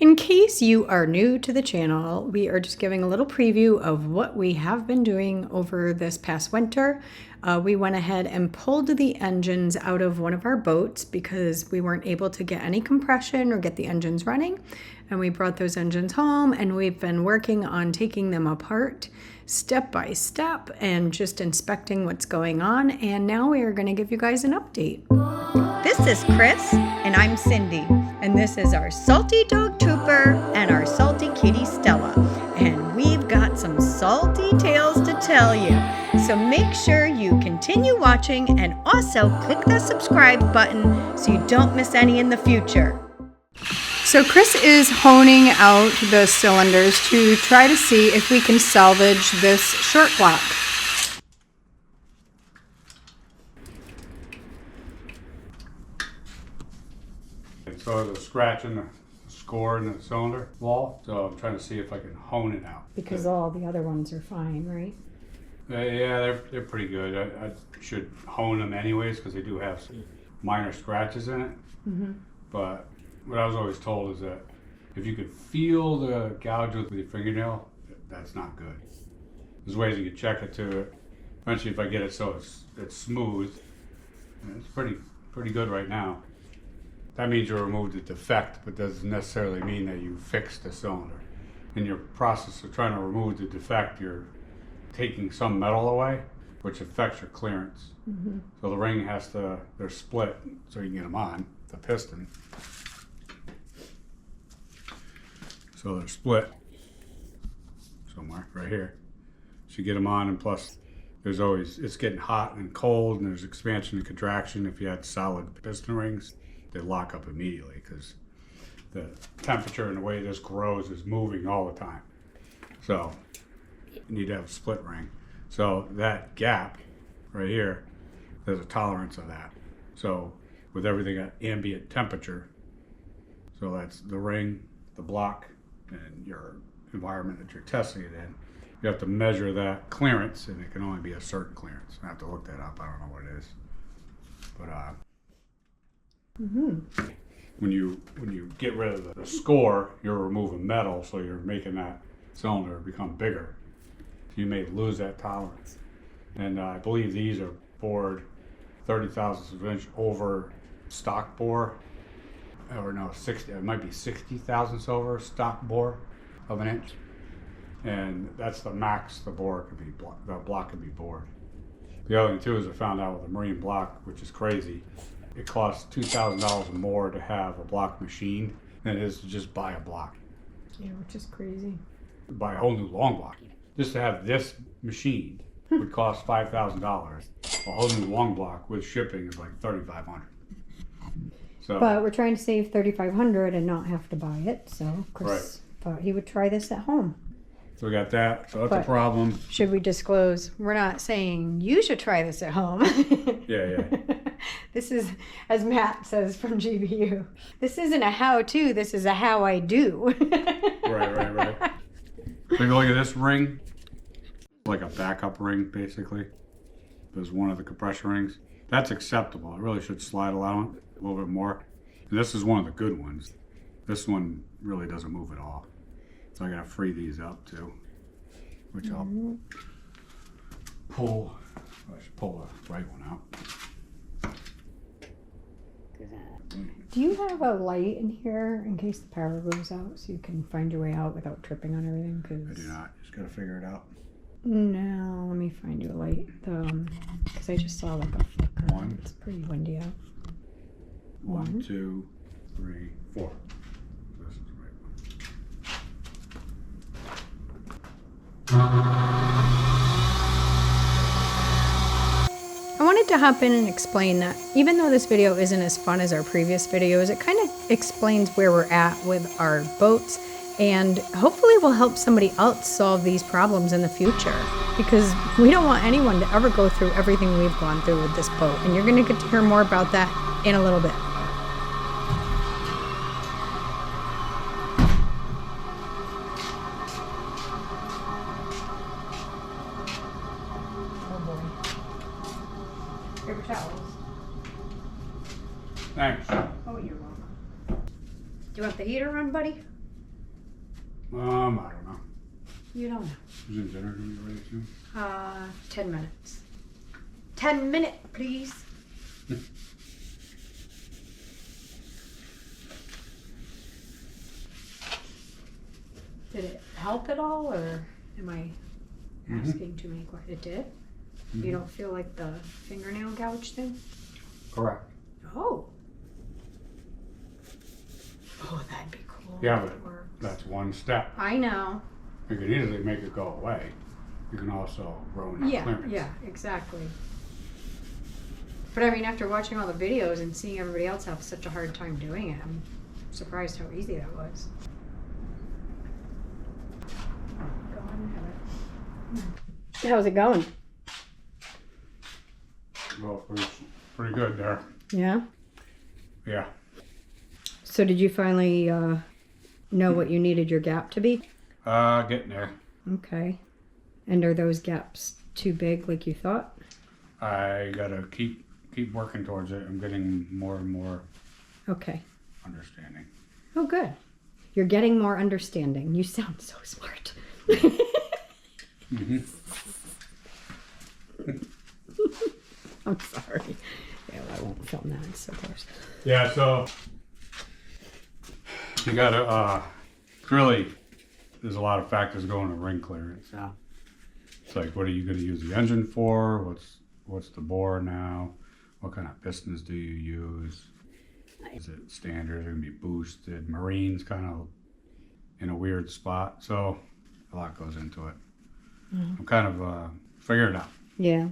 In case you are new to the channel, we are just giving a little preview of what we have been doing over this past winter. We went ahead and pulled the engines out of one of our boats because we weren't able to get any compression or get the engines running. And we brought those engines home and we've been working on taking them apart step by step and just inspecting what's going on. And now we are going to give you guys an update. This is Chris, and I'm Cindy, and this is our salty dog Trooper and our salty kitty Stella, and we've got some salty tales to tell you. So make sure you continue watching and also click the subscribe button so you don't miss any in the future. So Chris is honing out the cylinders to try to see if we can salvage this short block. So there's a scratch in the score in the cylinder wall, so I'm trying to see if I can hone it out. Because all the other ones are fine, right? Yeah, they're pretty good. I should hone them anyways because they do have some minor scratches in it. Mm-hmm. But what I was always told is that if you could feel the gouge with your fingernail, that's not good. There's ways you can check it too. Eventually, if I get it so it's smooth, it's pretty good right now. That means you removed the defect, but doesn't necessarily mean that you fixed the cylinder. In your process of trying to remove the defect, you're taking some metal away, which affects your clearance. Mm-hmm. So the ring they're split so you can get them on, the piston. So they're split somewhere, right here. So you get them on, and plus it's getting hot and cold, and there's expansion and contraction. If you had solid piston rings, they lock up immediately because the temperature and the way this grows is moving all the time. So you need to have a split ring. So that gap right here, there's a tolerance of that. So with everything at ambient temperature, so that's the ring, the block, and your environment that you're testing it in, you have to measure that clearance, and it can only be a certain clearance. I have to look that up. I don't know what it is. But Mm-hmm. when you get rid of the score, you're removing metal, so you're making that cylinder become bigger. You may lose that tolerance. And I believe these are bored 30 thousandths of an inch over stock bore, or no, 60. It might be 60 thousandths over stock bore of an inch, and that's the max the block could be bored. The other thing too is I found out with a marine block, which is crazy. It costs $2,000 more to have a block machine than it is to just buy a block. Yeah, which is crazy. Buy a whole new long block. Just to have this machine would cost $5,000. A whole new long block with shipping is like $3,500. So, but we're trying to save $3,500 and not have to buy it. So Chris thought he would try this at home. So we got that. So that's But a problem. should we disclose? We're not saying you should try this at home. Yeah. This is, as Matt says from GBU, this isn't a how-to, this is a how I do. Right. Take a look at this ring. Like a backup ring, basically. There's one of the compression rings. That's acceptable. It really should slide along a little bit more. And this is one of the good ones. This one really doesn't move at all. So I gotta free these up too, which I'll pull. I should pull the right one out. Do you have a light in here in case the power goes out so you can find your way out without tripping on everything? I do not. Just gotta figure it out. No, let me find you a light. Because I just saw like a flicker. One. It's pretty windy out. 1, 2, 3, 4. This is the right one. I wanted to hop in and explain that even though this video isn't as fun as our previous videos, it kind of explains where we're at with our boats, and hopefully will help somebody else solve these problems in the future, because we don't want anyone to ever go through everything we've gone through with this boat, and you're going to get to hear more about that in a little bit. Paper towels. Thanks. Oh, you're welcome. Do you want the heater on, buddy? I don't know. You don't know. Isn't dinner gonna be ready soon? 10 minutes. 10 minutes, please. Did it help at all, or am I asking too many questions? It did? You don't feel like the fingernail gouge thing? Correct. Oh. Oh, that'd be cool. Yeah, if it but works. that's one step. I know. You can easily make it go away. You can also ruin the clearance. Yeah, exactly. But I mean, after watching all the videos and seeing everybody else have such a hard time doing it, I'm surprised how easy that was. Go on, have it. How's it going? Well, pretty good there. Yeah? Yeah. So did you finally know what you needed your gap to be? Getting there. Okay. And are those gaps too big like you thought? I gotta keep working towards it. I'm getting more and more Okay. understanding. Oh, good. You're getting more understanding. You sound so smart. I'm sorry. Yeah, well, I won't film that, so of course. Yeah, so you gotta really, there's a lot of factors going to ring clearance. So. It's like, what are you gonna use the engine for? What's the bore now? What kind of pistons do you use? Is it standard? Is it gonna be boosted? Marine's kind of in a weird spot, so a lot goes into it. I'm kind of figuring it out. Yeah.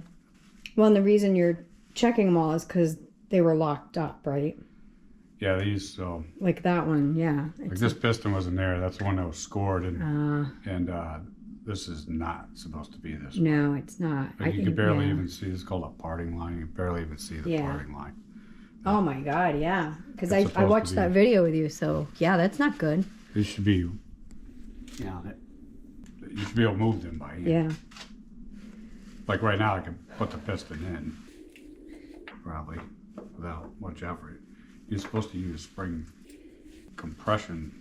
Well, and the reason you're checking them all is because they were locked up, right? Yeah, these so Like that one, yeah. like this piston wasn't there. That's the one that was scored, and Uh, this is not supposed to be this. no, it's not. Like you can barely yeah. even see. It's called a parting line. You can barely even see the Yeah. parting line. Oh my God, yeah. Because It's I supposed watched to that be. video with you, so yeah, that's not good. These should be, you should be able to move them by hand. Yeah. Like right now, I can put the piston in, probably, without much effort. You're supposed to use spring compression.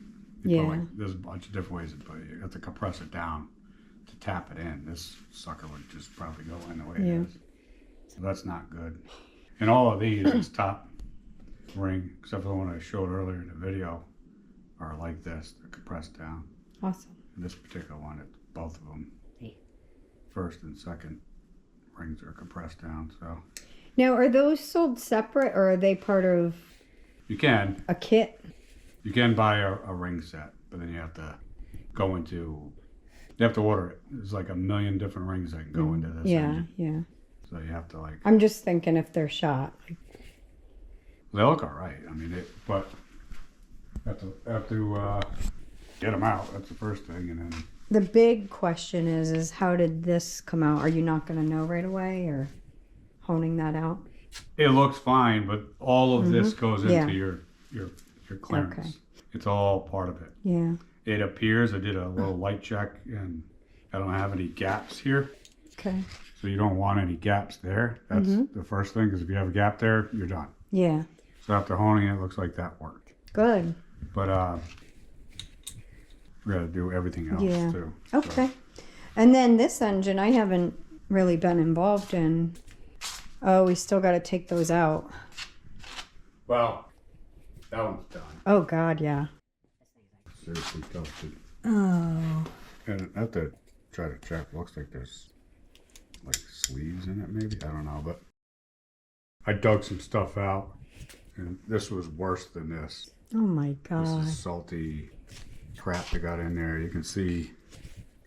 You put Yeah. there's a bunch of different ways to put it. You have to compress it down to tap it in. This sucker would just probably go in the way Yeah. it is. So that's not good. And all of these, this top ring, except for the one I showed earlier in the video, are like this. They're compressed down. Awesome. And this particular one, it's both of them. First and second rings are compressed down, so. Now, are those sold separate or are they part of You can a kit? buy a ring set, but then you have to go into, you have to order it. There's like a million different rings that can go into this Yeah, engine. yeah. So you have to like, I'm just thinking if they're shot. they look all right. I mean, but have to get them out. That's the first thing, and then The big question is how did this come out? Are you not going to know right away or honing that out? it looks fine. But all of this goes into Yeah. your clearance. Okay. It's all part of it. Yeah. It appears I did a little light check, and I don't have any gaps here. Okay. So you don't want any gaps there. That's the first thing, because if you have a gap there, you're done. Yeah. So after honing it, it looks like that worked. Good. But we got to do everything else Yeah. too. Okay. And then this engine I haven't really been involved in. Oh, we still got to take those out. Well, that one's done. Oh God, yeah. Seriously toasted. Oh. And I have to try to check. Looks like there's like sleeves in it, maybe. I don't know, but I dug some stuff out, and this was worse than this. Oh my This God. is salty crap that got in there. You can see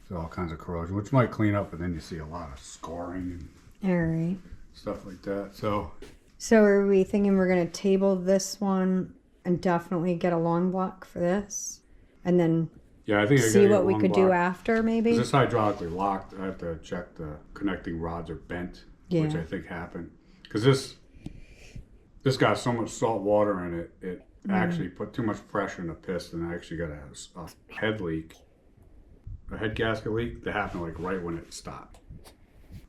there's all kinds of corrosion, which might clean up, but then you see a lot of scoring and All right. stuff like that. So So are we thinking we're going to table this one and definitely get a long block for this? And then yeah, I think I see gotta what get we one could do block. after maybe? This hydraulically locked. I have to check the connecting rods are bent, which Yeah. I think happened. Because this got so much salt water in it, it actually put too much pressure in the piston. I actually got a head leak, a head gasket leak that happened like right when it stopped.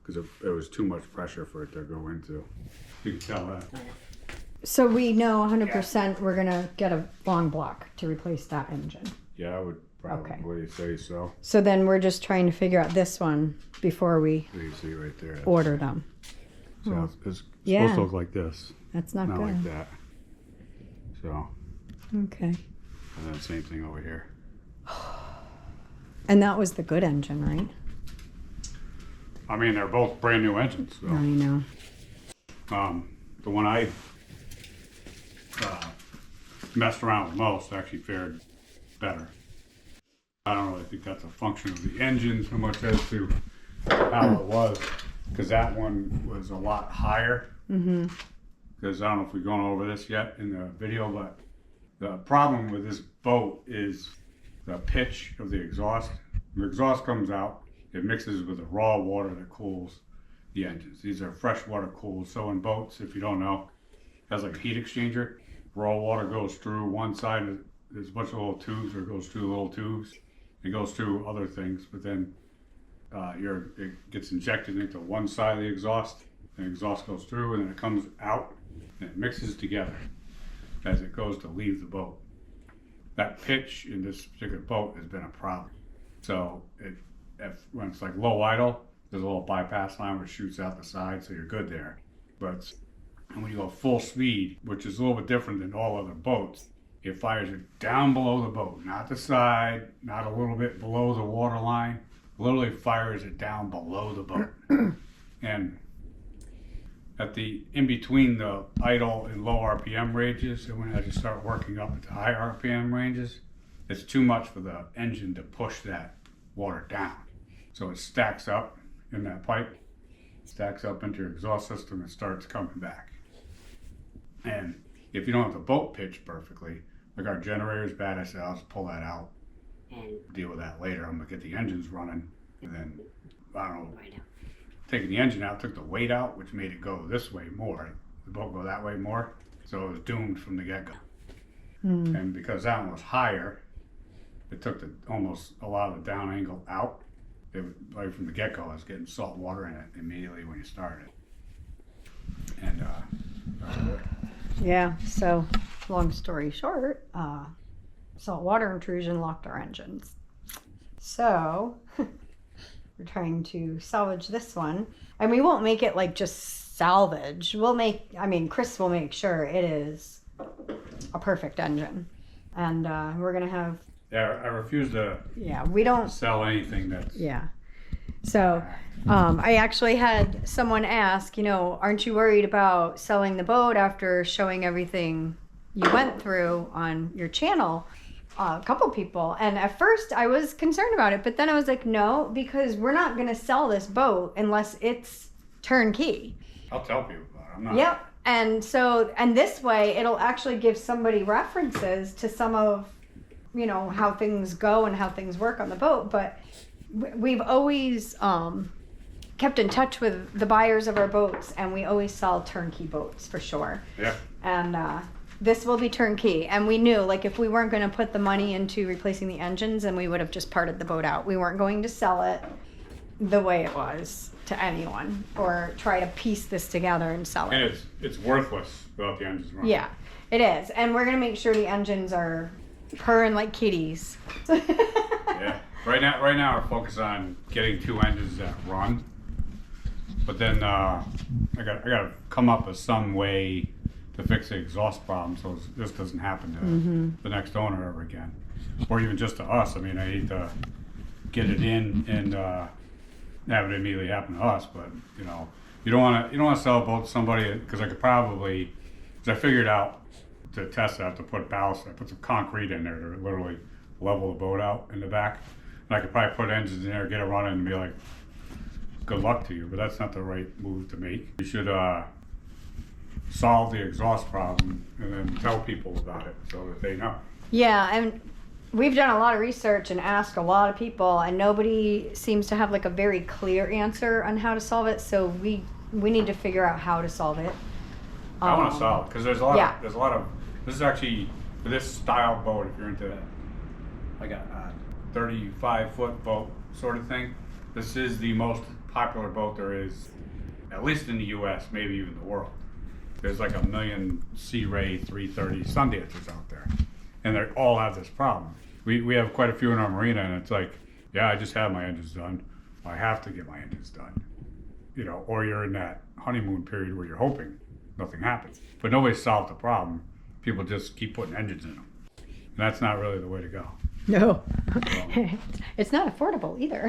Because it was too much pressure for it to go into. You can tell that. So we know 100% we're going to get a long block to replace that engine. Yeah, I would probably say so. So then we're just trying to figure out this one before we So you see right there. order them. So it's Yeah. supposed to look like this, That's not not good. like that. So, Okay. and then same thing over here. And that was the good engine, right? I mean, they're both brand new engines. So. I know. The one I messed around with most actually fared better. I don't really think that's a function of the engine so much as to how it was, because that one was a lot higher. Because I don't know if we've gone over this yet in the video, but the problem with this boat is the pitch of the exhaust. The exhaust comes out, it mixes with the raw water that cools the engines. These are freshwater cooled. So in boats, if you don't know, it has like a heat exchanger. Raw water goes through one side, there's a bunch of little tubes, or it goes through little tubes. It goes through other things, but then it gets injected into one side of the exhaust, and the exhaust goes through, and then it comes out, and it mixes together as it goes to leave the boat. That pitch in this particular boat has been a problem. So when it's like low idle, there's a little bypass line which shoots out the side, so you're good there. But when you go full speed, which is a little bit different than all other boats, it fires it down below the boat, not the side, not a little bit below the water line. Literally fires it down below the boat. And in between the idle and low RPM ranges, and when as you start working up into high RPM ranges, it's too much for the engine to push that water down. So it stacks up in that pipe, stacks up into your exhaust system, and starts coming back. And if you don't have the boat pitched perfectly, like our generator's bad, I said I'll just pull that out and deal with that later. I'm gonna get the engines running, and then I don't know, taking the engine out took the weight out, which made it go this way more. The boat go that way more, so it was doomed from the get-go. And because that one was higher, it took almost a lot of the down angle out. It was, right from the get-go, I was getting salt water in it immediately when you started. And that was it. Yeah, so long story short, saltwater intrusion locked our engines. So we're trying to salvage this one. And we won't make it like just salvage. Chris will make sure it is a perfect engine. And we're going to have... Yeah, I refuse to we don't sell anything that's... Yeah. So I actually had someone ask, aren't you worried about selling the boat after showing everything you went through on your channel? A couple people. And at first I was concerned about it, but then I was like, no, because we're not going to sell this boat unless it's turnkey. I'll tell people about it. I'm not... Yep. And this way it'll actually give somebody references to some of, how things go and how things work on the boat. But we've always kept in touch with the buyers of our boats, and we always sell turnkey boats for sure. Yeah. And this will be turnkey. And we knew, like, if we weren't going to put the money into replacing the engines, then we would have just parted the boat out. We weren't going to sell it the way it was to anyone or try to piece this together and sell it. And it's worthless without the engines running. Yeah, it is. And we're going to make sure the engines are purring like kitties. Yeah. Right now we're focused on getting 2 engines that run. But then I got to come up with some way to fix the exhaust problem so this doesn't happen to the next owner ever again, or even just to us. I mean, I hate to get it in and have it immediately happen to us, but you don't want to sell a boat to somebody, because I figured out to test it, I have to put ballast. I put some concrete in there to literally level the boat out in the back, and I could probably put engines in there, get it running, and be like, good luck to you. But that's not the right move to make. You should solve the exhaust problem and then tell people about it so that they know. Yeah, and we've done a lot of research and asked a lot of people, and nobody seems to have like a very clear answer on how to solve it. So we need to figure out how to solve it. I want to solve it because there's a lot of this is actually, for this style boat, if you're into like a 35-foot boat sort of thing, this is the most popular boat there is, at least in the U.S., maybe even the world. There's like 1 million Searay 330 Sundancers out there, and they all have this problem. We have quite a few in our marina, and it's like, yeah, I just had my engines done. I have to get my engines done. You know, or you're in that honeymoon period where you're hoping nothing happens. But nobody's solved the problem. People just keep putting engines in them. And that's not really the way to go. No. It's not affordable either.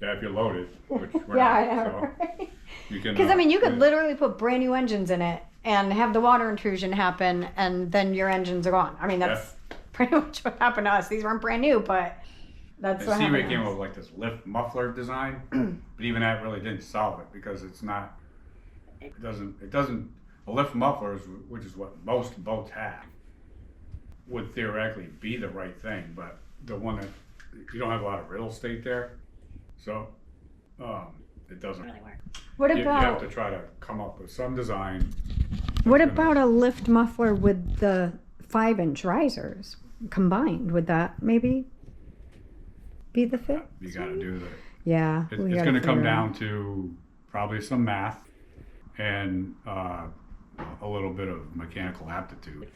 Yeah, if you're loaded, which we're Yeah, not. I know. So you can. Because I mean, you could literally put brand new engines in it and have the water intrusion happen, and then your engines are gone. I mean, that's pretty much what happened to us. These weren't brand new, but that's what happened. Searay came up with like this lift muffler design, but even that really didn't solve it because it's not. It doesn't. A lift muffler, which is what most boats have, would theoretically be the right thing, but the one that you don't have a lot of real estate there, so it doesn't really work. What You have about to try to come up with some design. what about a lift muffler with the 5-inch risers combined? Would that maybe be the fit? You got to do the. Yeah, It's going to come down to probably some math and a little bit of mechanical aptitude.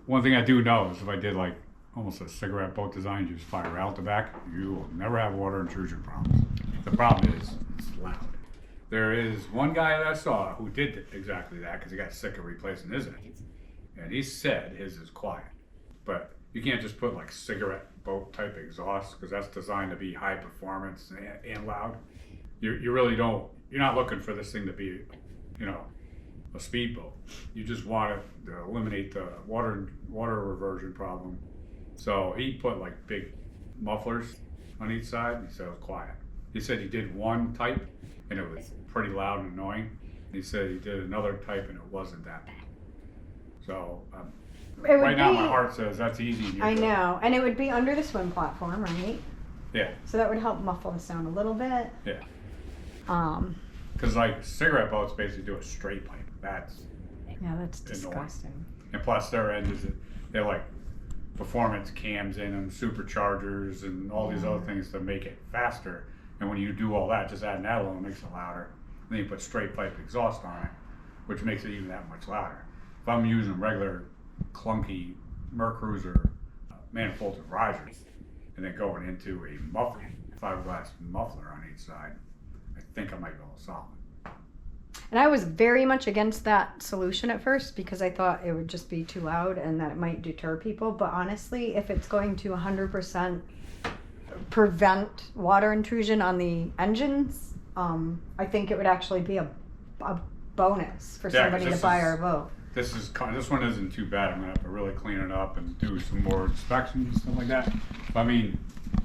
One thing I do know is if I did like almost a cigarette boat design, you just fire out the back, you will never have water intrusion problems. The problem is it's loud. There is one guy that I saw who did exactly that because he got sick of replacing his engines. And he said his is quiet. But you can't just put like cigarette boat type exhaust because that's designed to be high performance and loud. You really don't, you're not looking for this thing to be, you know, a speedboat. You just want it to eliminate the water reversion problem. So he put like big mufflers on each side. He said it was quiet. He said he did one type and it was pretty loud and annoying. He said he did another type and it wasn't that bad. So right now my heart says that's easy. I know, and it would be under the swim platform, right? Yeah. So that would help muffle the sound a little bit. Yeah. Um. Because like cigarette boats basically do a straight pipe. That's Yeah, that's annoying. disgusting. And plus their engines, they're like performance cams in them, superchargers, and all these other things to make it faster. And when you do all that, just adding that alone makes it louder. And then you put straight pipe exhaust on it, which makes it even that much louder. If I'm using regular clunky MerCruiser manifolds of risers, and then going into a muffler, fiberglass muffler on each side, I think I might be able to solve it. And I was very much against that solution at first because I thought it would just be too loud and that it might deter people. But honestly, if it's going to 100% prevent water intrusion on the engines, I think it would actually be a bonus for somebody to buy our boat. This one isn't too bad. I'm gonna have to really clean it up and do some more inspections and stuff like that. But I mean,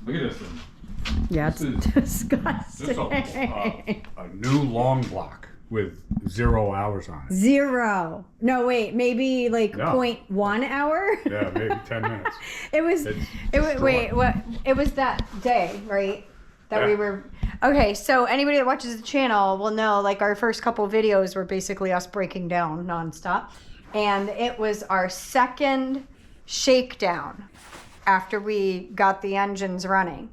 look at this thing. Yeah, This it's is disgusting. a new long block with 0 hours on it. 0. No, wait, maybe like No. 0.1 hour. Yeah, maybe 10 minutes. It was. It's It was. Wait, destroyed. what? It was that day, right? That we Yeah. were. Okay, so anybody that watches the channel will know, like, our first couple videos were basically us breaking down nonstop, and it was our second shakedown after we got the engines running,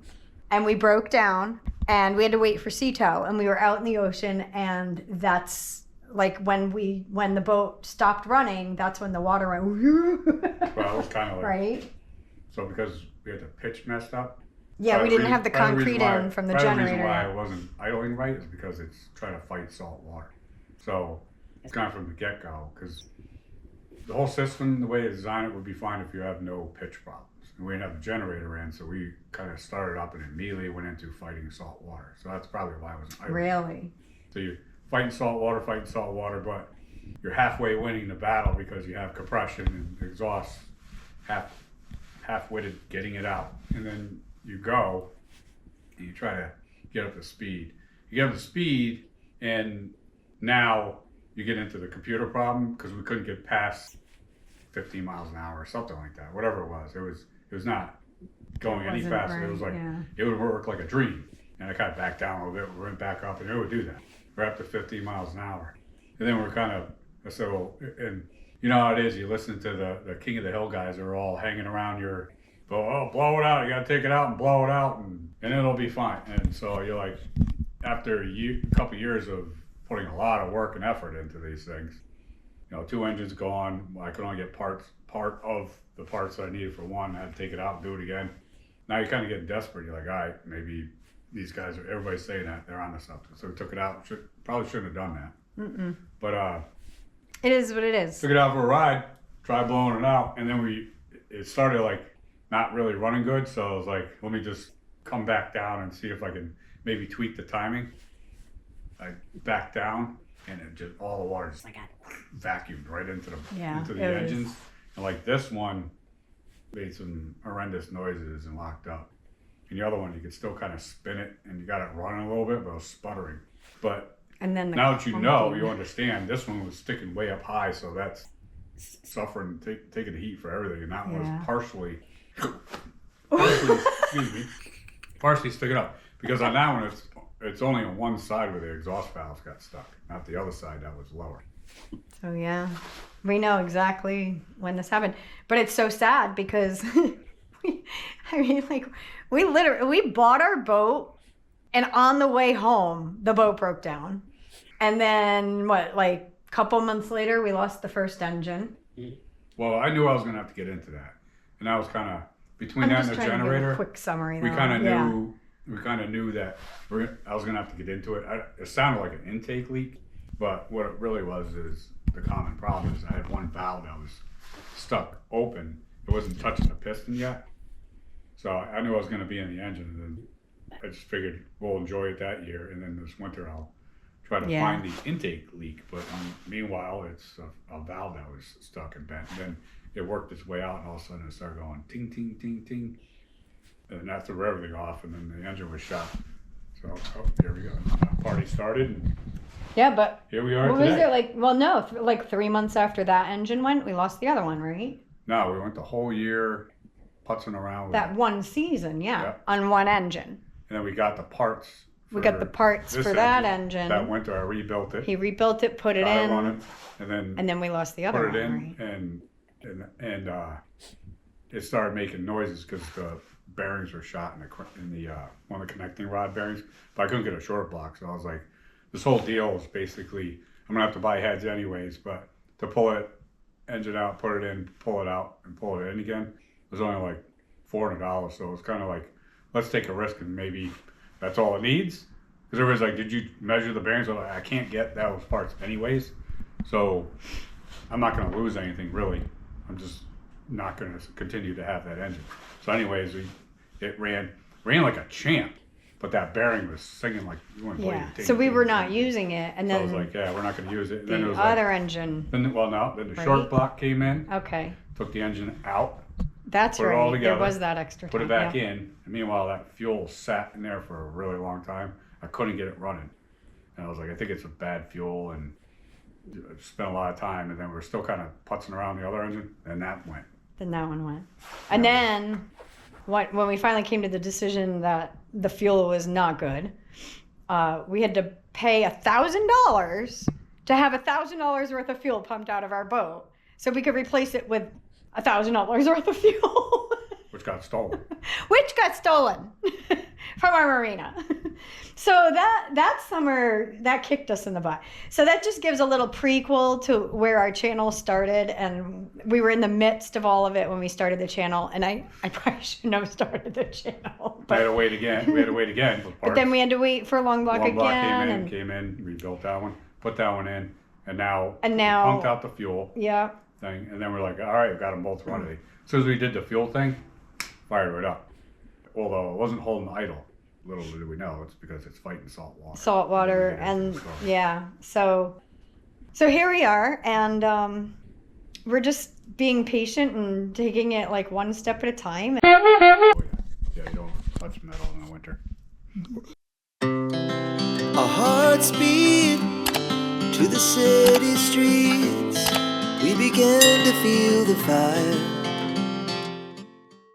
and we broke down, and we had to wait for sea tow, and we were out in the ocean, and that's like when the boat stopped running, that's when the water went. Well, it was kind of like, Right? so because we had the pitch messed up. Yeah, we didn't have the part of concrete reason why- in from the part of generator. reason why yet. it wasn't idling right is because it's trying to fight salt water. So it's kind of from the get-go, because the whole system, the way they design it, would be fine if you have no pitch problems. And we didn't have a generator in, so we kind of started up and immediately went into fighting salt water. So that's probably why it wasn't idling. Really? So you're fighting salt water, but you're halfway winning the battle because you have compression and exhaust half-witted getting it out. And then you go and you try to get up to speed. You get up to speed and now you get into the computer problem because we couldn't get past 15 miles an hour or something like that, whatever it was. It was not going any wasn't faster. right, It was like, yeah. it would work like a dream. And I kind of backed down a little bit, we went back up, and it would do that. We're up to 15 miles an hour. And then we're kind of, I said, well, and you know how it is, you listen to the King of the Hill guys are all hanging around your, oh, blow it out, you gotta take it out and blow it out, and it'll be fine. And so you're like, after a couple years of putting a lot of work and effort into these things, you know, 2 engines gone, I could only get part of the parts that I needed for one. I had to take it out and do it again. Now you kind of get desperate. You're like, all right, maybe these guys are, everybody's saying that they're onto something. So we took it out. Probably shouldn't have done that. But it is what it is. took it out for a ride, tried blowing it out, and then it started like not really running good. So I was like, let me just come back down and see if I can maybe tweak the timing. I backed down, and it just, all the water just like vacuumed right into the engines. And like this one made some horrendous noises and locked up. And the other one, you could still kind of spin it, and you got it running a little bit, but it was sputtering. But and then now that you know, you understand, this one was sticking way up high, so that's suffering, taking the heat for everything. And that one was partially excuse me, partially sticking up. Because on that one, it's only on one side where the exhaust valves got stuck, not the other side that was lower. So yeah, we know exactly when this happened. But it's so sad because we bought our boat, and on the way home, the boat broke down. And then a couple months later, we lost the first engine. Well, I knew I was going to have to get into that. And I was kind of, between that and the generator, quick summary. we kind of knew that I was going to have to get into it. It sounded like an intake leak, but what it really was is the common problem is I had one valve that was stuck open. It wasn't touching the piston yet. So I knew I was going to be in the engine, and then I just figured we'll enjoy it that year, and then this winter I'll try to find the intake leak. But meanwhile, it's a valve that was stuck and bent. And then it worked its way out, and all of a sudden it started going ting, ting, ting, ting. And that threw everything off, and then the engine was shot. So here we go. Party started. And yeah, but here we are what today. was it 3 months after that engine went, we lost the other one, right? No, we went the whole year putzing around with that one season, on one engine. And then we got the parts. We got the parts for that engine. That winter, I rebuilt it. He rebuilt it, put it in, running, and then we lost the other one. Put it in, right? and it started making noises because the bearings were shot in the one of the connecting rod bearings. But I couldn't get a short block, so I was like, this whole deal is basically I'm gonna have to buy heads anyways. But to pull it, engine out, put it in, pull it out, and pull it in again, it was only like $400. So it was kind of like, let's take a risk and maybe that's all it needs. Because everybody's like, did you measure the bearings? I'm like, I can't get those parts anyways. So I'm not going to lose anything really. I'm just not going to continue to have that engine. So anyways, it ran like a champ. But that bearing was singing like you weren't so we were not using it. And then I was like, yeah, we're not going to use it. And then it was other engine. Then the short block came in. Okay. Took the engine out. That's put right. it all together, there was that extra time. Put it back in. And meanwhile, that fuel sat in there for a really long time. I couldn't get it running. And I was like, I think it's a bad fuel. And I spent a lot of time. And then we're still kind of putzing around the other engine. And that went. Then that one went. And then when we finally came to the decision that the fuel was not good, we had to pay $1,000 to have $1,000 worth of fuel pumped out of our boat so we could replace it with $1,000 worth of fuel. Which got stolen. Which got stolen from our marina. So that summer, that kicked us in the butt. So that just gives a little prequel to where our channel started. And we were in the midst of all of it when we started the channel. And I probably shouldn't have started the channel. But we had to wait again. For parts. But then we had to wait for Long Block again. Block came in, rebuilt that one, put that one in. And now pumped out the fuel. Yeah. Thing, and then we're like, all right, we got them both running. As soon as we did the fuel thing, fired it up. Although it wasn't holding idle. Little did we know, it's because it's fighting salt water. Salt water, and yeah. So here we are, and we're just being patient and taking it like one step at a time. Oh, yeah, you don't touch metal in the winter. Our hearts beat to the city streets. We began to feel the fire.